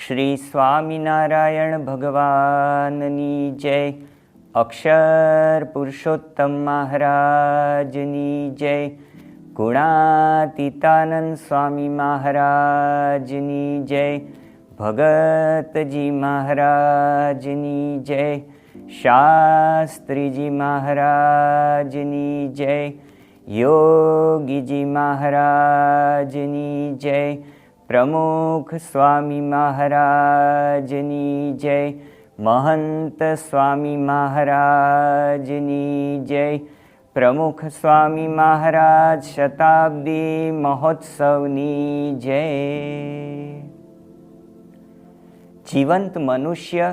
શ્રી સ્વામિનારાયણ ભગવાનની જય. અક્ષર પુરુષોત્તમ મહારાજની જય. ગુણાતીતાનંદ સ્વામી મહારાજની જય. ભગતજી મહારાજની જય. શાસ્ત્રીજી મહારાજની જય. યોગીજી મહારાજની જય. પ્રમુખ સ્વામી મહારાજની જય. મહંત સ્વામી મહારાજની જય. પ્રમુખ સ્વામી મહારાજ શતાબ્દી મહોત્સવની જય. જીવંત મનુષ્ય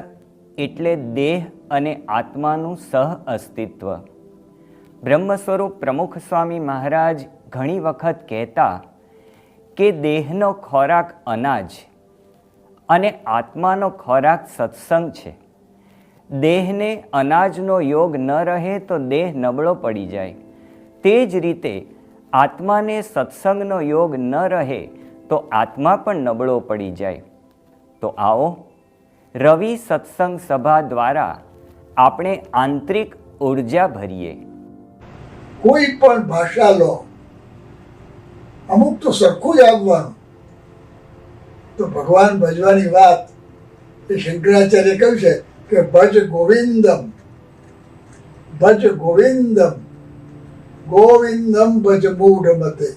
એટલે દેહ અને આત્માનું સહ અસ્તિત્વ. બ્રહ્મ સ્વરૂપ પ્રમુખ સ્વામી મહારાજ ઘણી વખત કહેતા કે દેહનો ખોરાક અનાજ અને આત્માનો ખોરાક સત્સંગ છે. દેહને અનાજનો યોગ ન રહે તો દેહ નબળો પડી જાય. તે જ રીતે આત્માને સત્સંગનો યોગ ન રહે તો આત્મા પણ નબળો પડી જાય. તો આવો રવિ સત્સંગ સભા દ્વારા આપણે આંતરિક ઉર્જા ભરીએ. કોઈ પણ ભાષા લો, અમુક તો સરખું જ આવવાનું. તો ભગવાન ભજવાની વાત એ શંકરાચાર્ય કહ્યું છે કે ભજ ગોવિંદમ, ભજ ગોવિંદમ, ગોવિંદમ ભજ મૂઢ મતે.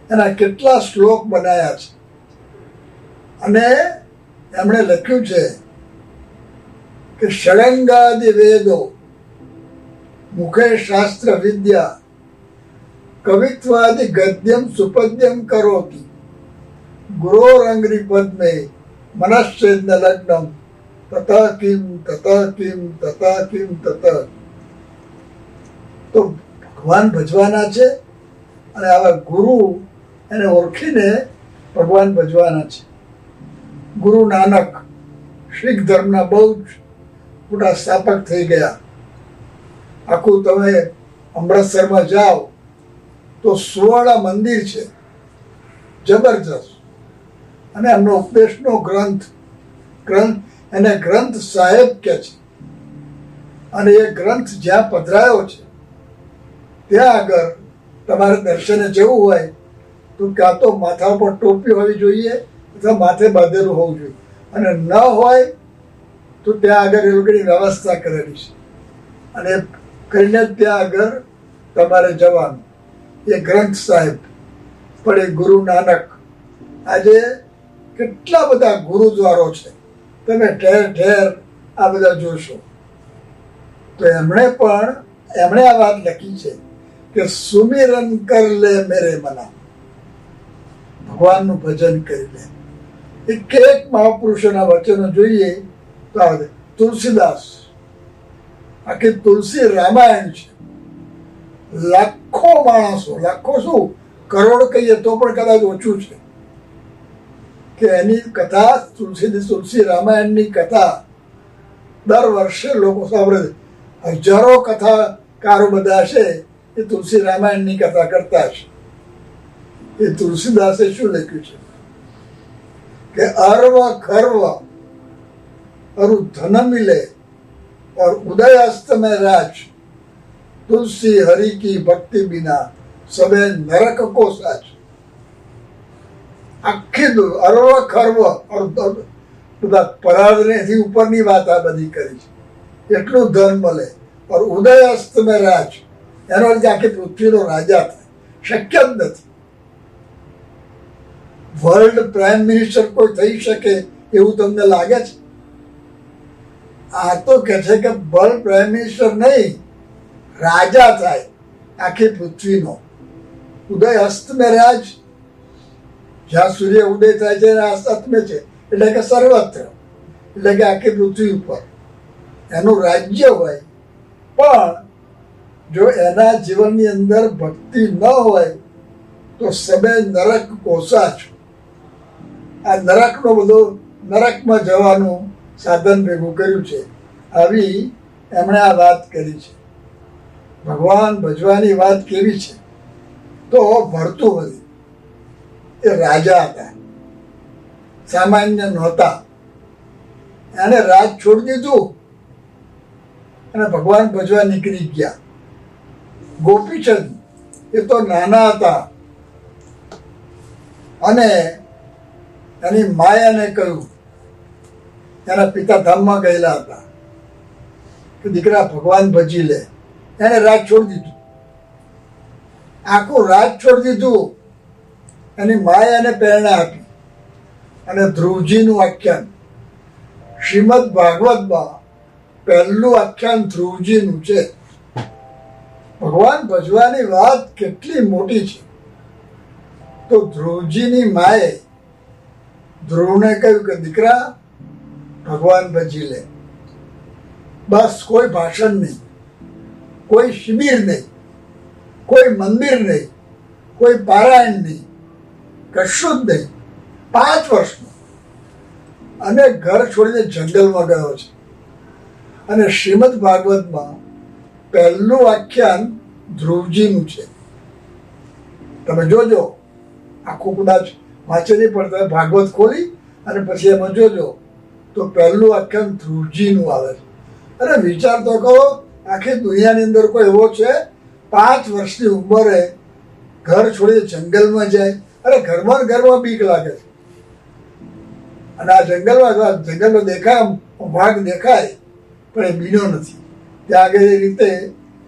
એના કેટલા શ્લોક બનાયા છે. અને એમણે લખ્યું છે કે ષડંગાદિ વેદો મુખે શાસ્ત્ર વિદ્યા કવિત્વાદિ ગદ્યમ સુપદ્યમ કરોતિ ગુરોરંગ્રી પદ્મે મનશ્ચેદન લગ્નમ તત કિમ તત કિમ તત કિમ તત. તો ભગવાન ભજવાના છે અને આવા ગુરુ એને ઓળખીને ભગવાન ભજવાના છે. ગુરુ નાનક શીખ ધર્મના બહુ જ મોટા સ્થાપક થઈ ગયા. આખું તમે અમૃતસરમાં જાઓ તો સુવર્ણ મંદિર છે, જબરજસ્ત. અને એમનો ઉપદેશનો ગ્રંથ એને ગ્રંથ સાહેબ કહે છે. અને એ ગ્રંથ જ્યાં પધરાયો છે ત્યાં આગળ તમારે દર્શને જવું હોય તો કાં તો માથા ઉપર ટોપી હોવી જોઈએ અથવા માથે બાંધેલું હોવું જોઈએ. અને ન હોય તો ત્યાં આગળ એ લોકોની વ્યવસ્થા કરેલી છે અને કરીને ત્યાં આગળ તમારે જવાનું. એ ગ્રંથ સાહેબ પણ એ ગુરુ નાનક. આજે કેટલા બધા ગુરુદ્વારો છે, તમે ઠેર ઠેર આ બધા જોશો. તો એમણે આ વાત લખી છે કે સુમિરન કર લે મેરે મના, ભગવાનનું ભજન કરી લે. એક મહાપુરુષોના વચનો જોઈએ તો આવે તુલસીદાસ. આખી તુલસી રામાયણ છે. લાખો માણસો, લાખો શું કરોડ કહીએ તો પણ કદાચ ઓછું છે કે એની કથા તુલસી રામાયણની કથા દર વર્ષે લોકો સાંભળે. હજારો કથાકારો બધા છે એ તુલસી રામાયણની કથા કરતા છે. એ તુલસીદાસે શું લખ્યું છે કે અર્વ ખર્વ અરુ ધન મિલે और उदय अस्त में राज तुलसी हरि की भक्ति बिना सबे नरक को साच. આખી અર્વ ખર્વ બધા પરાધનેથી ઉપરની વાત આ બધી કરી છે. એટલું ધન મળે और ઉદય અસ્ત में રાજ, એનો અર્થ આખી પૃથ્વીનો રાજા થાય. શક્ય જ નથી. વર્લ્ડ પ્રાઇમ મિનિસ્ટર કોઈ થઈ શકે એવું તમને લાગે છે? આ તો કે છે કે વર્લ્ડ પ્રાઇમ મિનિસ્ટર નહીં, રાજા થાય આખી પૃથ્વીનો. ઉદય અસ્ત મેં રાજ, જ્યાં સૂર્ય ઉદય થાય છે અસ્તમે છે એટલે કે સર્વત્ર, એટલે કે આખી પૃથ્વી ઉપર એનું રાજ્ય હોય. પણ જો એના જીવનની અંદર ભક્તિ ન હોય તો સબે નરક કોસા છો. આ નરકનો બધો નરકમાં જવાનું સાધન ભેગું કર્યું છે. આવી એમણે આ વાત કરી છે. ભગવાન ભજવાની વાત કેવી છે તો ભરતુહરિ એ રાજા હતા, સામાન્ય નહોતા. એને રાજ છોડી દીધું અને ભગવાન ભજવા નીકળી ગયા. ગોપીચંદ એ તો નાના હતા અને એની માએ એને કહ્યું, એના પિતા ધામમાં ગયેલા હતા કે દીકરા ભગવાન ભજી લે. એને રાજ છોડી દીધું, આખું રાજ છોડી દીધું. એની માએ એને પ્રેરણા આપી અને ધ્રુવજીનું આખ્યાન શ્રીમદ ભાગવતમાં પહેલું આખ્યાન ધ્રુવજીનું છે. ભગવાન ભજવાની વાત કેટલી મોટી છે. તો ધ્રુવજીની માએ ધ્રુવને કહ્યું કે દીકરા ભગવાન ભજી લે. બસ કોઈ ભાષણ નહીં, કોઈ શિબિર નહીં, કોઈ મંદિર નહીં, કોઈ પારાયણ નહીં, કશું જ નહીં. 5 વર્ષનો અને ઘર છોડીને જંગલમાં ગયો છે. અને શ્રીમદ ભાગવતમાં પહેલું આખ્યાન ધ્રુવજીનું છે. તમે જોજો, આખું કદાચ વાંચે નહીં પડતા, ભાગવત ખોલી અને પછી એમાં જોજો તો પહેલું આખ્યાન ધ્રુવજીનું આવે છે. અરે વિચાર તો કહો, આખી દુનિયાની અંદર કોઈ એવો છે 5 વર્ષની ઉંમરે ઘર છોડીને જંગલમાં જાય? અરે ઘરમાં બીક લાગે છે. અને આ જંગલમાં દેખાય, વાઘ દેખાય પણ એ બીનો નથી. ત્યાં આગળ એ રીતે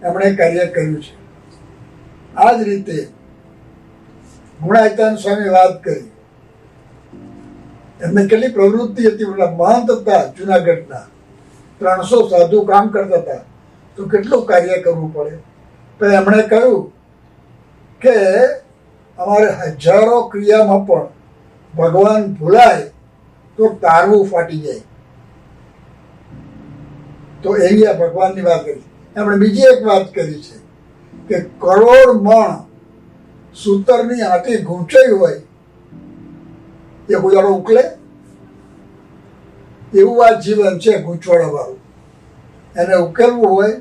એમણે કાર્ય કર્યું છે. આ જ રીતે ગુણાયતાન સ્વામી વાત કરી, એમને કેટલી પ્રવૃત્તિ હતી. મહંત હતા જુનાગઢના, 300 સાધુ કામ કરતા હતા, તો કેટલું કાર્ય કરવું પડે. તો એમણે કહ્યું કે અમારે હજારો ક્રિયામાં પણ ભગવાન ભૂલાય તો તારવું ફાટી જાય. તો એવી આ ભગવાનની વાત કરી. એમણે બીજી એક વાત કરી છે કે કરોડ મણ સૂતરની આંટી ગૂંચાઈ હોય એ કોઈ દાડો ઉકલે? એવું આ જીવન છે ગૂંચવાડા વાળું. એને ઉકેલવું હોય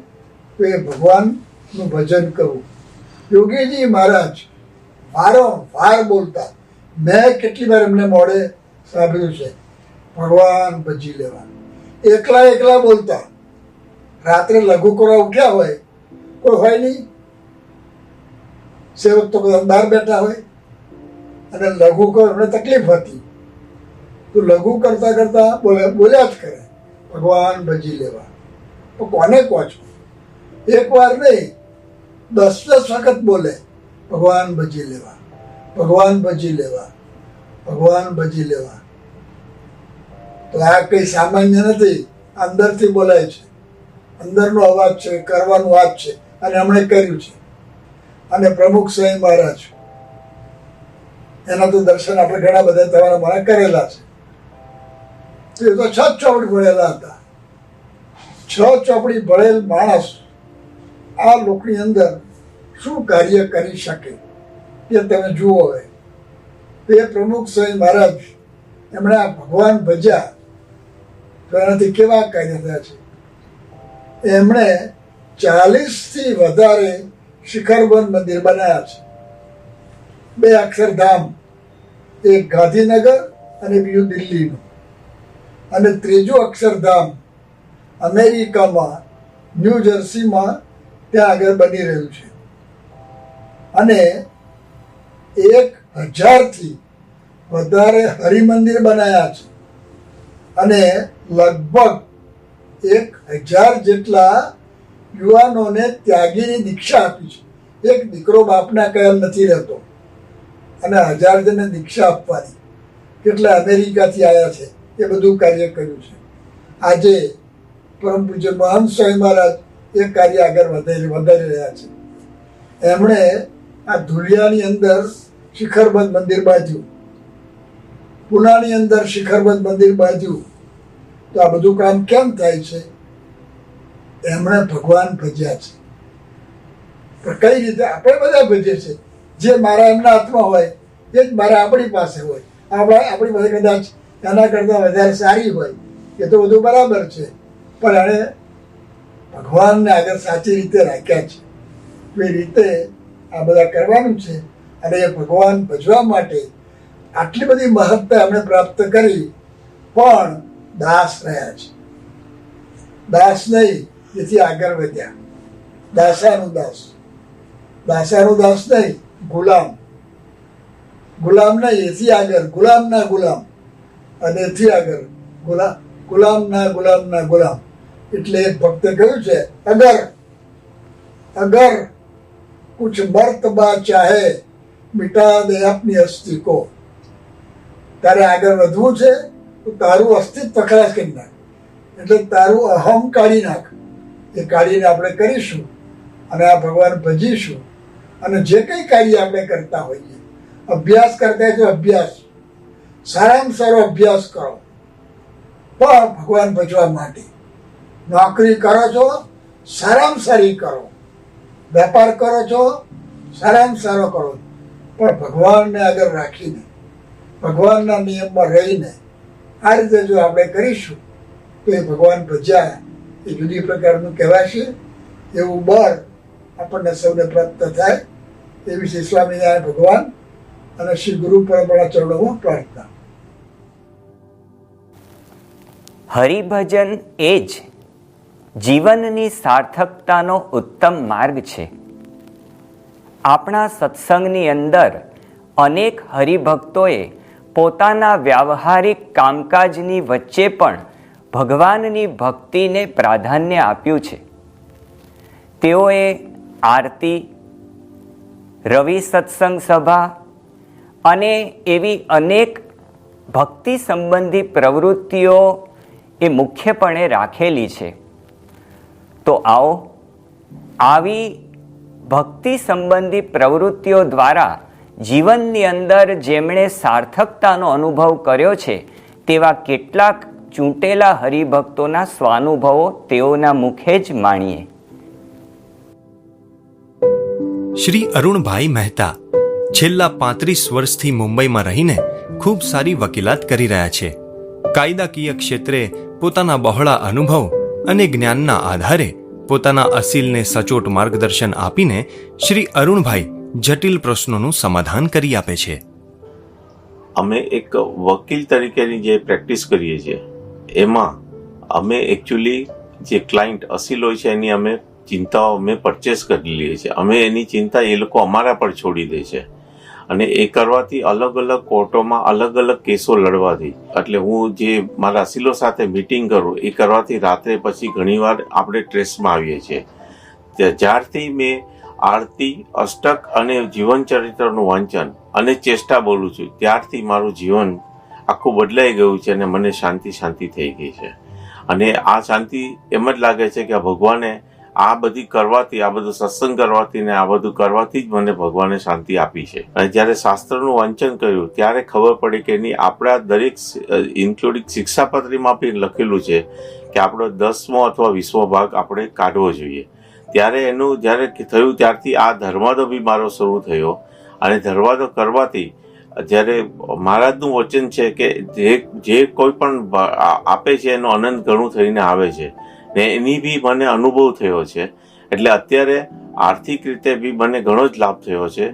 તો એ ભગવાનનું ભજન કરવું. યોગીજી મહારાજ વારંવાર બોલતા, મેં કેટલી વાર એમને મોડે સાંભળ્યું છે, ભગવાન ભજી લેવા. એકલા બોલતા. રાત્રે લઘુ કરવા ઉઠ્યા હોય, કોઈ હોય નહીં, સેવક તો બધા બહાર બેઠા હોય અને લઘુ કરવા એમને તકલીફ હતી, તો લઘુ કરતા બોલ્યા જ કરે, ભગવાન ભજી લેવા. તો કોને કહો છો? 1 વાર નહીં, 10 વખત બોલે, ભગવાન ભજી લેવા, ભગવાન ભજી લેવા, ભગવાન ભજી લેવા. તો આ કઈ સામાન્ય નથી, અંદરથી બોલાય છે, અંદરનો અવાજ છે, કરવાનું વાત છે. અને એમણે કર્યું છે. અને પ્રમુખ સ્વામી મહારાજ, એના તો દર્શન આપણે ઘણા બધા તમારા મને કરેલા છે. એ તો 6 ચોપડી ભણેલા હતા. 6 ચોપડી ભણેલ માણસ આ લોકની અંદર શું કાર્ય કરી શકે એ તમે જુઓ. હવે એ પ્રમુખ સ્વામી મહારાજ એમણે આ ભગવાન ભજ્યા તો એનાથી કેવા કાર્ય થયા છે. એમણે 40થી વધારે શિખરબંધ મંદિર બનાવ્યા છે. 2 અક્ષરધામ, એક ગાંધીનગર અને બીજું દિલ્હીનું. અને 3જું અક્ષરધામ અમેરિકામાં ન્યૂ જર્સીમાં ત્યાં આગળ બની રહ્યું છે. અને 1000થી વધારે હરિમંદિર બનાવ્યા છે. અને લગભગ 1000 જેટલા યુવાનોને ત્યાગીની દીક્ષા આપી છે. એક દીકરો બાપના કહેલ નથી રહેતો અને 1000 જણને દીક્ષા આપવાની. કેટલા અમેરિકાથી આવ્યા છે, એ બધું કાર્ય કર્યું છે. આજે પરમ પૂજ્ય મહંત સ્વામી મહારાજ એ કાર્ય આગળ વધારી રહ્યા છે. એમણે આ ધુલિયાની અંદર શિખરબંધ મંદિર બાંધ્યું, પુનાની અંદર શિખરબંધ મંદિર બાંધ્યું. તો આ બધું કામ કેમ થાય છે? એમણે ભગવાન ભજ્યા છે. પણ કઈ રીતે? આપણે બધા ભજીએ છીએ. જે મારા એમના હાથમાં હોય એ જ મારા આપણી પાસે હોય. આપણી પાસે કદાચ એના કરતાં વધારે સારી હોય, એ તો બધું બરાબર છે, પણ એણે ભગવાનને આગળ સાચી રીતે રાખ્યા છે. તો એ રીતે આ બધા કરવાનું છે. અને એ ભગવાન ભજવા માટે આટલી બધી મહત્તા એમણે પ્રાપ્ત કરી, પણ દાસ રહ્યા છે. દાસ નહીં, એથી આગળ વધ્યા. દાસાનું દાસ, દાસાનું દાસ નહીં, ગુલામ. ગુલામ નહીં, એથી આગળ ગુલામના ગુલામ, અને એથી આગળ ગુલામના ગુલામના ગુલામ. એટલે એક ભક્તે કહ્યું છે, અગર કુછ મર્તબા ચાહે મિટા દે આપની અસ્તિ કો. તારે આગળ વધવું છે તો તારું અસ્તિત્વ ખલાસ કરી નાખ, એટલે તારું અહમ કાઢી નાખ. એ કાઢીને આપણે કરીશું અને આ ભગવાન ભજીશું. અને જે કંઈ કાર્ય આપણે કરતા હોઈએ, અભ્યાસ કરતા તો અભ્યાસ, સારામાં સારો અભ્યાસ કરો પણ ભગવાન ભજવા માટે. નોકરી કરો છો, સારામાં સારી કરો. વેપાર કરો છો, સારામાં સારો કરો, પણ ભગવાનને આગળ રાખીને, ભગવાનના નિયમમાં રહીને આ રીતે જો આપણે કરીશું તો એ ભગવાન ભજ્યા એ જુદી પ્રકારનું કહેવાશે. એવું બળ આપણને સૌને પ્રાપ્ત થાય એવી શ્રી સ્વામિનારાયણ ભગવાન અને શ્રી ગુરુ પરંપરા ચરણોમાં પ્રાર્થના. હરિભજન એ જ જીવનની સાર્થકતાનો ઉત્તમ માર્ગ છે. આપણા સત્સંગની અંદર અનેક હરિભક્તોએ પોતાના વ્યાવહારિક કામકાજની વચ્ચે પણ ભગવાનની ભક્તિને પ્રાધાન્ય આપ્યું છે. તેઓએ આરતી, રવિ સત્સંગ સભા અને એવી અનેક ભક્તિ સંબંધી પ્રવૃત્તિઓ એ મુખ્યપણે રાખેલી છે. તો આવો આવી ભક્તિ સંબંધી પ્રવૃત્તિઓ દ્વારા જીવનની અંદર જેમણે સાર્થકતાનો અનુભવ કર્યો છે તેવા કેટલાક ચૂંટેલા હરિભક્તોના સ્વાનુભવો તેઓના મુખે જ માણીએ. શ્રી અરુણભાઈ મહેતા છેલ્લા 35 વર્ષથી મુંબઈમાં રહીને ખૂબ સારી વકીલાત કરી રહ્યા છે. કાયદાકીય ક્ષેત્રે પોતાના બહોળા અનુભવ અને જ્ઞાનના આધારે પોતાના અસીલને સચોટ માર્ગદર્શન આપીને શ્રી અરુણભાઈ જટિલ પ્રશ્નોનું સમાધાન કરી આપે છે. અમે એક વકીલ તરીકેની જે પ્રેક્ટિસ કરીએ છીએ એમાં અમે એકચ્યુઅલી જે ક્લાયન્ટ અસીલ હોય છે એની અમે ચિંતાઓ અમે પરચેસ કરી લઈએ છીએ. અમે એની ચિંતા એ લોકો અમારા પર છોડી દે છે અને એ કરવાથી અલગ અલગ કોર્ટોમાં અલગ અલગ કેસો લડવાથી, એટલે હું જે મારા અસીલો સાથે મીટિંગ કરું એ કરવાથી રાત્રે પછી ઘણીવાર આપણે સ્ટ્રેસમાં આવીએ છીએ. જ્યારથી મેં આરતી, અષ્ટક અને જીવન ચરિત્રનું વાંચન અને ચેષ્ટા બોલું છું ત્યારથી મારું જીવન આખું બદલાઈ ગયું છે અને મને શાંતિ થઈ ગઈ છે. અને આ શાંતિ એમ જ લાગે છે કે ભગવાને આ બધી કરવાથી, આ બધું સત્સંગ કરવાથી ને આ બધું કરવાથી જ મને ભગવાને શાંતિ આપી છે. અને જ્યારે શાસ્ત્રનું વાંચન કર્યું ત્યારે ખબર પડી કે એની આપણા દરેક ઇન્ક્લુડિંગ શિક્ષાપત્રીમાં પણ લખેલું છે કે આપણો 10મો અથવા 20મો ભાગ આપણે કાઢવો જોઈએ. ત્યારે એનું જ્યારે થયું ત્યારથી આ ધર્માદો બી મારો શરૂ થયો. અને ધર્માદો કરવાથી જ્યારે મહારાજનું વચન છે કે જે કોઈ પણ આપે છે એનો આનંદ ઘણું થઈને આવે છે ને એની બી મને અનુભવ થયો છે. એટલે અત્યારે આર્થિક રીતે બી મને ઘણો જ લાભ થયો છે.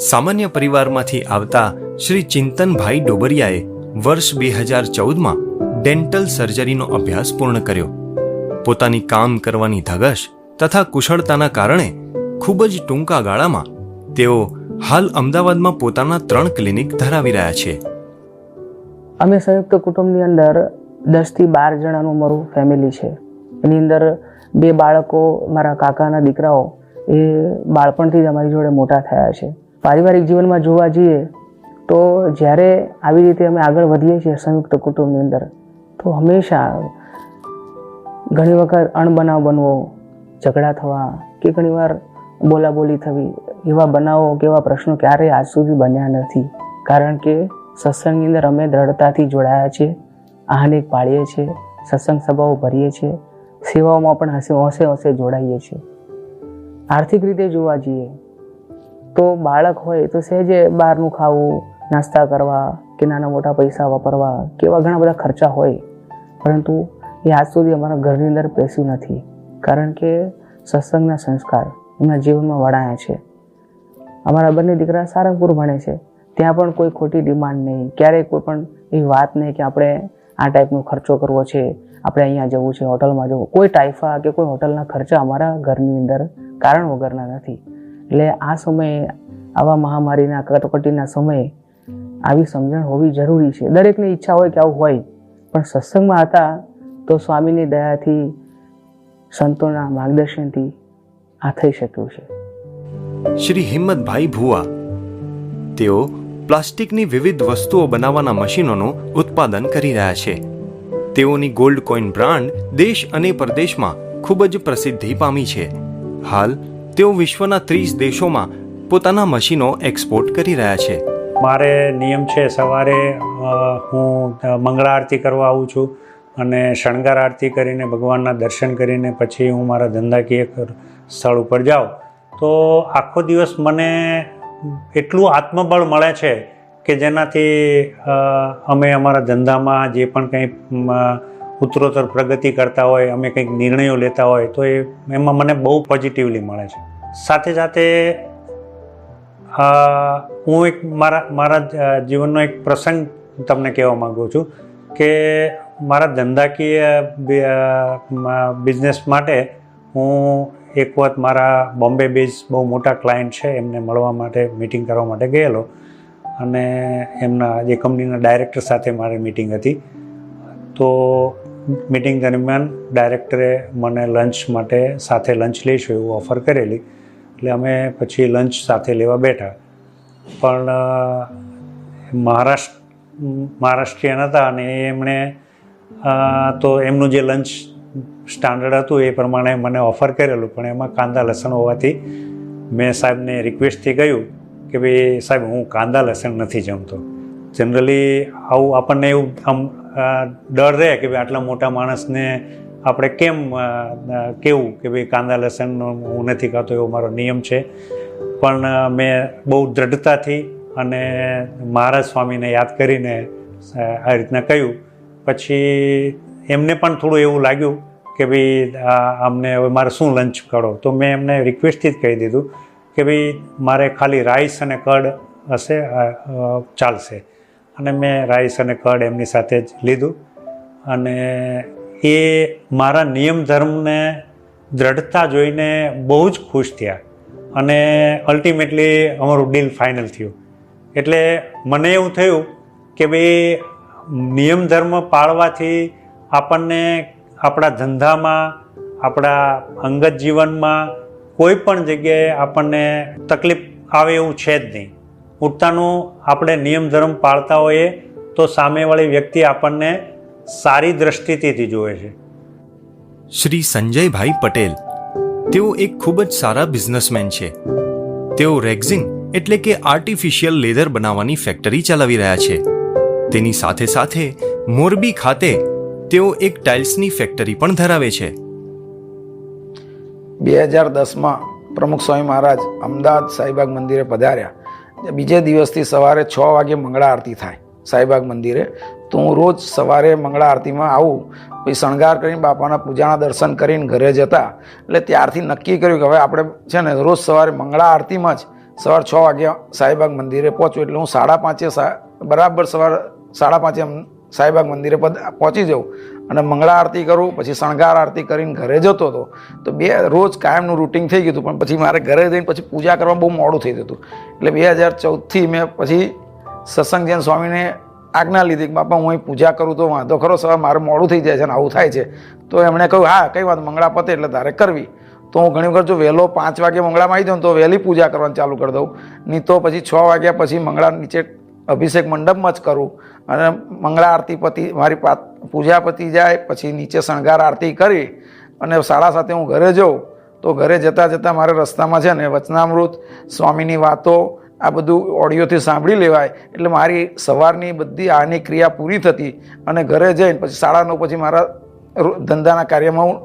સામાન્ય પરિવારમાંથી આવતા શ્રી ચિંતનભાઈ ડોબરિયાએ વર્ષ 2014માં ડેન્ટલ સર્જરીનો અભ્યાસ પૂર્ણ કર્યો. પોતાની કામ કરવાની ધગશ તથા કુશળતાના કારણે ખૂબ જ ટૂંકા ગાળામાં તેઓ હાલ અમદાવાદમાં પોતાના 3 ક્લિનિક ધરાવી રહ્યા છે. અમે સંયુક્ત કુટુંબની અંદર 10 થી 12 જણાનું મારું ફેમિલી છે. એની અંદર 2 બાળકો, મારા કાકાના દીકરાઓ, એ બાળપણથી જ અમારી જોડે મોટા થયા છે. પારિવારિક જીવનમાં જોવા જઈએ તો જ્યારે આવી રીતે અમે આગળ વધીએ છીએ સંયુક્ત કુટુંબની અંદર, તો હંમેશા ઘણી વખત અણબનાવ બનવો, ઝઘડા થવા કે ઘણીવાર બોલાબોલી થવી, એવા બનાવો કે એવા પ્રશ્નો ક્યારેય આજ સુધી બન્યા નથી. કારણ કે સત્સંગની અંદર અમે દ્રઢતાથી જોડાયા છીએ, આહનિક પાળીએ છીએ, સત્સંગ સભાઓ ભરીએ છીએ, સેવાઓમાં પણ હોંશે જોડાઈએ છીએ. આર્થિક રીતે જોવા જઈએ તો બાળક હોય તો સહેજે બહારનું ખાવું, નાસ્તા કરવા કે નાના મોટા પૈસા વાપરવા કે એવા ઘણા બધા ખર્ચા હોય, પરંતુ એ આજ સુધી અમારા ઘરની અંદર પેસ્યું નથી. કારણ કે સત્સંગના સંસ્કાર એમના જીવનમાં વળાયા છે. અમારા બંને દીકરા સારંગપુર ભણે છે, ત્યાં પણ કોઈ ખોટી ડિમાન્ડ નહીં, ક્યારેય કોઈ પણ એવી વાત નહીં કે આપણે આ ટાઈપનો ખર્ચો કરવો છે, આપણે અહીંયા જવું છે, હોટલમાં જવું. કોઈ ટાઈફા કે કોઈ હોટલના ખર્ચા અમારા ઘરની અંદર કારણ વગરના નથી. એટલે આ સમયે, આવા મહામારીના કટોકટીના સમયે આવી સમજણ હોવી જરૂરી છે. દરેકની ઈચ્છા હોય કે આવું હોય, પણ સત્સંગમાં હતા તો સ્વામીની દયાથી, સંતોના માર્ગદર્શનથી આ થઈ શક્યું છે. શ્રી હિંમતભાઈ ભુવા, તેઓ પ્લાસ્ટિકની વિવિધ વસ્તુઓ બનાવવાના મશીનોનું ઉત્પાદન કરી રહ્યા છે. તેઓની ગોલ્ડ કોઈન બ્રાન્ડ દેશ અને પરદેશમાં ખૂબ જ પ્રસિદ્ધિ પામી છે. હાલ તેઓ વિશ્વના 30 દેશોમાં પોતાના મશીનો એક્સપોર્ટ કરી રહ્યા છે. મારે નિયમ છે, સવારે હું મંગળા આરતી કરવા આવું છું અને શણગાર આરતી કરીને ભગવાનના દર્શન કરીને પછી હું મારા ધંધાકીય સ્થળ ઉપર જાઉં. તો આખો દિવસ મને એટલું આત્મબળ મળે છે કે જેનાથી અમે અમારા ધંધામાં જે પણ કંઈ ઉત્તરોત્તર પ્રગતિ કરતા હોય, અમે કંઈક નિર્ણયો લેતા હોય તો એમાં મને બહુ પોઝિટિવલી મળે છે. સાથે સાથે હું એક મારા જીવનનો એક પ્રસંગ તમને કહેવા માગું છું કે મારા ધંધાકીય બિઝનેસ માટે હું એક વખત મારા બોમ્બે બેઝ બહુ મોટા ક્લાયન્ટ છે એમને મળવા માટે, મિટિંગ કરવા માટે ગયેલો અને એમના જે કંપનીના ડાયરેક્ટર સાથે મારી મિટિંગ હતી. તો મિટિંગ દરમિયાન ડાયરેક્ટરે મને લંચ માટે સાથે લંચ લઈશું એવું ઓફર કરેલી. એટલે અમે પછી લંચ સાથે લેવા બેઠા. પણ મહારાષ્ટ્રીયન હતા અને એમણે તો એમનું જે લંચ સ્ટાન્ડર્ડ હતું એ પ્રમાણે મને ઓફર કરેલું, પણ એમાં કાંદા લસણ હોવાથી મેં સાહેબને રિક્વેસ્ટથી કહ્યું કે ભાઈ સાહેબ, હું કાંદા લસણ નથી જમતો. જનરલી આવું આપણને એવું આમ ડર રહે કે ભાઈ આટલા મોટા માણસને આપણે કેમ કેવું કે ભાઈ કાંદા લસણ હું નથી ખાતો, એવો મારો નિયમ છે. પણ મેં બહુ દ્રઢતાથી અને મહારાજ સ્વામીને યાદ કરીને આ રીતના કહ્યું. પછી એમને પણ થોડું એવું લાગ્યું કે ભાઈ અમને હવે મારે શું લંચ કરો. તો મેં એમને રિક્વેસ્ટથી જ કહી દીધું કે ભાઈ મારે ખાલી રાઈસ અને કર્ડ હશે, ચાલશે. અને મેં રાઈસ અને કર્ડ એમની સાથે જ લીધું. અને એ મારા નિયમ ધર્મને દ્રઢતા જોઈને બહુ જ ખુશ થયા અને અલ્ટિમેટલી અમારું ડીલ ફાઇનલ થયું. એટલે મને એવું થયું કે ભાઈ નિયમ ધર્મ પાળવાથી આપણને આપણા ધંધામાં, આપણા અંગત જીવનમાં કોઈ પણ જગ્યાએ આપણને તકલીફ આવે એવું છે જ નહીં. ઉઠતાનું આપણે નિયમ ધર્મ પાળતા હોઈએ તો સામેવાળી વ્યક્તિ આપણને સારી દ્રષ્ટિથી જુએ છે. શ્રી સંજયભાઈ પટેલ, તેઓ એક ખૂબ જ સારા બિઝનેસમેન છે. તેઓ રેક્ઝિન એટલે કે આર્ટિફિશિયલ લેધર બનાવવાની ફેક્ટરી ચલાવી રહ્યા છે. તેની સાથે સાથે મોરબી ખાતે તેઓ એક ટાઇલ્સની ફેક્ટરી પણ ધરાવે છે. 2010માં પ્રમુખ સ્વામી મહારાજ અમદાવાદ સાઈબાગ મંદિરે પધાર્યા. બીજે દિવસથી સવારે 6 વાગે મંગળા આરતી થાય સાઈબાગ મંદિરે. તો હું રોજ સવારે મંગળા આરતીમાં આવું, પછી શણગાર કરીને બાપાના પૂજાના દર્શન કરીને ઘરે જતા. એટલે ત્યારથી નક્કી કર્યું કે હવે આપણે છે ને રોજ સવારે મંગળા આરતીમાં જ સવારે 6 વાગે સાઈબાગ મંદિરે પહોંચું. એટલે હું 5:30 બરાબર સવારે 5:30 સાઈબાગ મંદિરે પહોંચી જાઉં અને મંગળા આરતી કરું, પછી શણગાર આરતી કરીને ઘરે જતો હતો. તો રોજ કાયમનું રૂટિન થઈ ગયું હતું. પણ પછી મારે ઘરે જઈને પછી પૂજા કરવા બહુ મોડું થઈ જતું. એટલે 2014થી મેં પછી સત્સંગ જૈન સ્વામીને આજ્ઞા લીધી કે બાપા હું અહીં પૂજા કરું તો વાંધો ખરો, સવારે મારે મોડું થઈ જાય છે અને આવું થાય છે. તો એમણે કહ્યું હા કંઈ વાત, મંગળા પતે એટલે તારે કરવી. તો હું ઘણી વખત જો વહેલો 5 વાગે મંગળામાં આવી જાઉં તો વહેલી પૂજા કરવાનું ચાલુ કરી દઉં, નહીં તો પછી 6 વાગ્યા પછી મંગળા નીચે અભિષેક મંડપમાં જ કરું. અને મંગળા આરતી મારી પૂજા પતી જાય પછી નીચે શણગાર આરતી કરી અને 7:30 હું ઘરે જાઉં. તો ઘરે જતાં જતાં મારે રસ્તામાં છે ને વચનામૃત, સ્વામીની વાતો, આ બધું ઓડિયોથી સાંભળી લેવાય. એટલે મારી સવારની બધી આની ક્રિયા પૂરી થતી અને ઘરે જઈને પછી 9:30 પછી મારા ધંધાના કાર્યમાં હું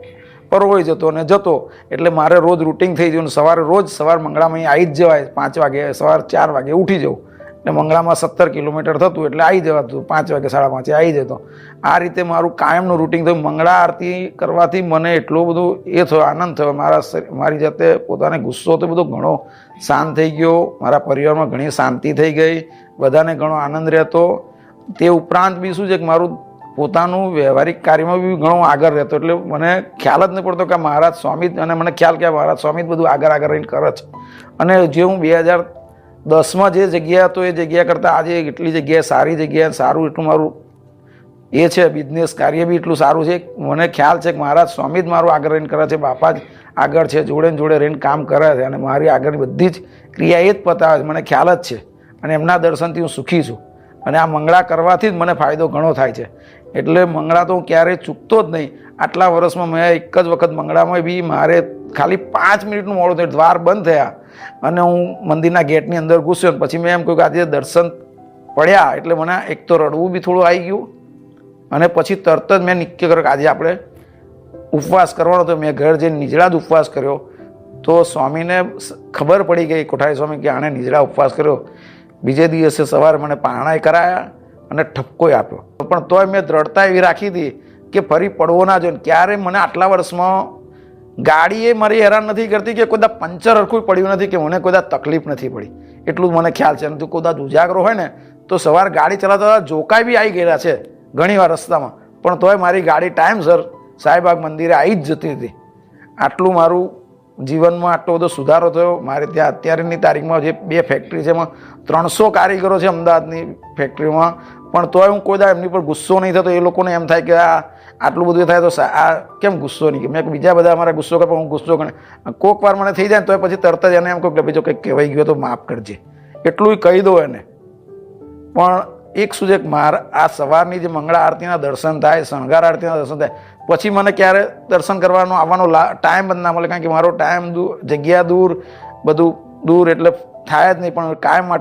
પરવાઈ જતો અને જતો. એટલે મારે રોજ રૂટિન થઈ ગયું. રોજ સવાર મંગળામાં આવી જ જવાય. 5 વાગે, સવારે 4 વાગે ઉઠી જાઉં. એટલે મંગળામાં 17 કિલોમીટર થતું એટલે આવી જવાતું. 5 વાગે 5:30 આવી જતો. આ રીતે મારું કાયમનું રૂટિન થયું. મંગળા આરતી કરવાથી મને એટલો બધો એ થયો, આનંદ થયો. મારી જાતે પોતાને ગુસ્સો તો બધો ઘણો શાંત થઈ ગયો. મારા પરિવારમાં ઘણી શાંતિ થઈ ગઈ. બધાને ઘણો આનંદ રહેતો. તે ઉપરાંત બી શું છે કે મારું પોતાનું વ્યવહારિક કાર્યમાં બી ઘણો આગળ રહેતો, એટલે મને ખ્યાલ જ નહીં પડતો કે મહારાજ સ્વામી, અને મને ખ્યાલ કે મહારાજ સ્વામી બધું આગળ રહીને કરે છે. અને જે હું 2010માં જે જગ્યા હતો એ જગ્યા કરતાં આજે એટલી જગ્યાએ સારી જગ્યાએ સારું એટલું મારું એ છે, બિઝનેસ કાર્ય બી એટલું સારું છે. મને ખ્યાલ છે કે મહારાજ સ્વામી જ મારું આગળ રહીને કરે છે, બાપા જ આગળ છે, જોડે ને જોડે રહીને કામ કરે છે, અને મારી આગળની બધી જ ક્રિયા એ જ પતાવે છે, મને ખ્યાલ જ છે. અને એમના દર્શનથી હું સુખી છું, અને આ મંગળા કરવાથી જ મને ફાયદો ઘણો થાય છે. એટલે મંગળા તો હું ક્યારેય ચૂકતો જ નહીં. આટલા વર્ષમાં મેં એક જ વખત મંગળામાં બી મારે ખાલી 5 મિનિટનું મોડું થયું, દ્વાર બંધ થયા અને હું મંદિરના ગેટની અંદર ઘૂસ્યો. પછી મેં એમ કહ્યું કે આજે દર્શન પડ્યા એટલે મને એક તો રડવું બી થોડું આવી ગયું, અને પછી તરત જ મેં નિશ્ચય કર્યો કે આજે આપણે ઉપવાસ કરવાનો. તો મેં ઘર જઈને નિજળા જ ઉપવાસ કર્યો. તો સ્વામીને ખબર પડી ગઈ, કોઠારી સ્વામી, કે આણે નિજળા ઉપવાસ કર્યો. બીજે દિવસે સવારે મને પારણાય કરાયા અને ઠપકોય આપ્યો. પણ તોય મેં દ્રઢતા એવી રાખી હતી કે ફરી પડવો ના જોઈએ. ક્યારે મને આટલા વર્ષમાં ગાડીએ મારી હેરાન નથી કરતી, કે કોઈ પંચર હરખું પડ્યું નથી, કે મને કોઈ તકલીફ નથી પડી. એટલું મને ખ્યાલ છે. અને તું કોઈ ઉજાગરો હોય ને તો સવાર ગાડી ચલાવતા જોકાઈ બી આવી ગયેલા છે ઘણી વાર રસ્તામાં, પણ તોય મારી ગાડી ટાઈમસર સાંઈબાગ મંદિરે આવી જ જતી હતી. આટલું મારું જીવનમાં આટલો બધો સુધારો થયો. મારે ત્યાં અત્યારની તારીખમાં જે 2 ફેક્ટરી છે, એમાં 300 કારીગરો છે અમદાવાદની ફેક્ટરીમાં, પણ તોય હું કોઈ એમની પર ગુસ્સો નહીં થતો. એ લોકોને એમ થાય કે આટલું બધું થાય તો આ કેમ ગુસ્સો નહીં. મેં બીજા બધા અમારા ગુસ્સો કરે, પણ હું ગુસ્સો કરે. કોઈક વાર મને થઈ જાય તો પછી તરત જ એને એમ કહું કે બીજો કંઈક કહેવાઈ ગયો તો માફ કરજે, એટલું કહી દો એને. પણ એક શું છે કે મારા આ સવારની જે મંગળા આરતીના દર્શન થાય, શણગાર આરતીના દર્શન થાય, પછી મને ક્યારે દર્શન કરવાનો આવવાનો ટાઈમ જ ના મળે, કારણ કે મારો ટાઈમ દૂર, જગ્યા દૂર, બધું દૂર, એટલે થાય જ નહીં. પણ કાયમ માટે